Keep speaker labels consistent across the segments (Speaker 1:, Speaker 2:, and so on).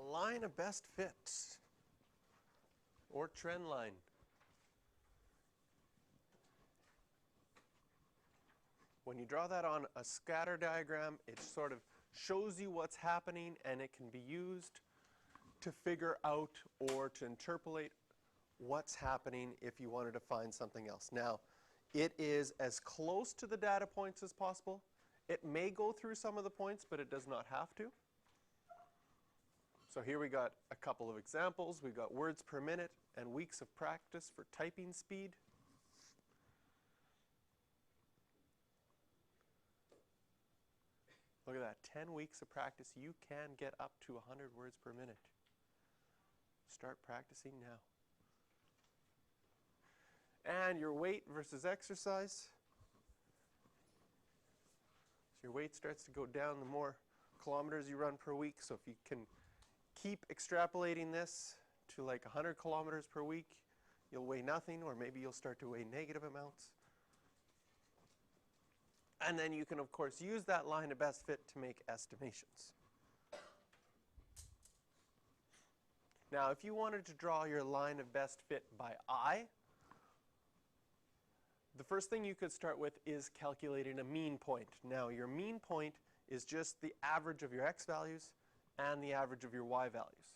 Speaker 1: line of best fit or trend line. When you draw that on a scatter diagram, it sort of shows you what's happening, and it can be used to figure out or to interpolate what's happening if you wanted to find something else. Now, it is as close to the data points as possible. It may go through some of the points, but it does not have to. So here we got a couple of examples. We've got words per minute and weeks of practice for typing speed. Look at that, 10 weeks of practice. You can get up to 100 words per minute. Start practicing now. And your weight versus exercise. So your weight starts to go down the more kilometers you run per week. So if you can keep extrapolating this to like 100 kilometers per week, you'll weigh nothing, or maybe you'll start to weigh negative amounts. And then you can, of course, use that line of best fit to make estimations. Now, if you wanted to draw your line of best fit by eye, the first thing you could start with is calculating a mean point. Now, your mean point is just the average of your x values and the average of your y values.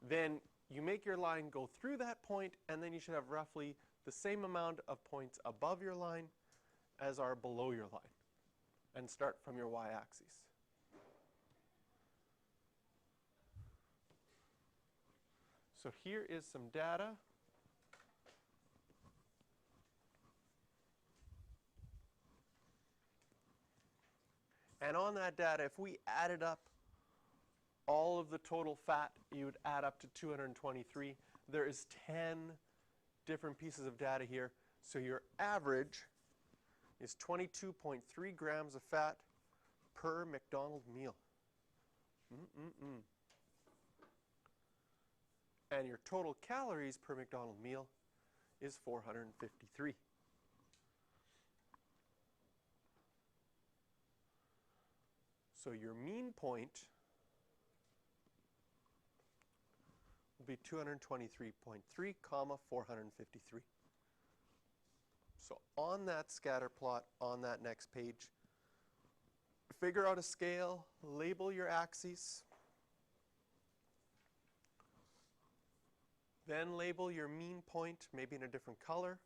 Speaker 1: Then you make your line go through that point, and then you should have roughly the same amount of points above your line as are below your line, and start from your y-axis. So here is some data. And on that data, if we added up all of the total fat, you would add up to 223. There is 10 different pieces of data here. So your average is 22.3 grams of fat per McDonald's meal. And your total calories per McDonald's meal is 453. So your mean point will be 223.3, 453. So on that scatter plot, on that next page, figure out a scale, label your axes, then label your mean point, maybe in a different color,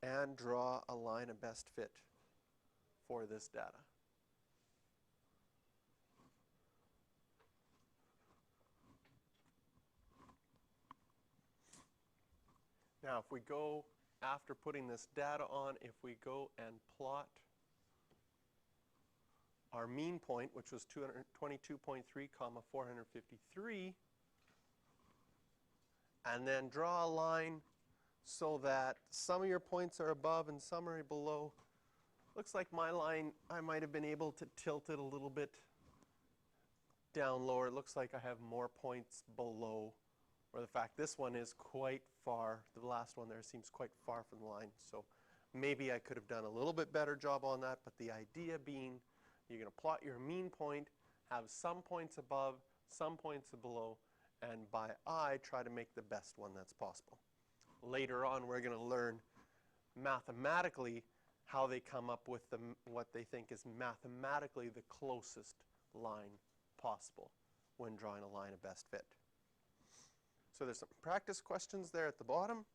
Speaker 1: and draw a line of best fit for this data. Now, if we go, after putting this data on, if we go and plot our mean point, which was 222.3, 453, and then draw a line so that some of your points are above and some are below. Looks like my line, I might have been able to tilt it a little bit down lower. It looks like I have more points below, or the fact this one is quite far. The last one there seems quite far from the line. So maybe I could have done a little bit better job on that, but the idea being you're going to plot your mean point, have some points above, some points below, and by eye try to make the best one that's possible. Later on, we're going to learn mathematically how they come up with what they think is mathematically the closest line possible when drawing a line of best fit. So there's some practice questions there at the bottom.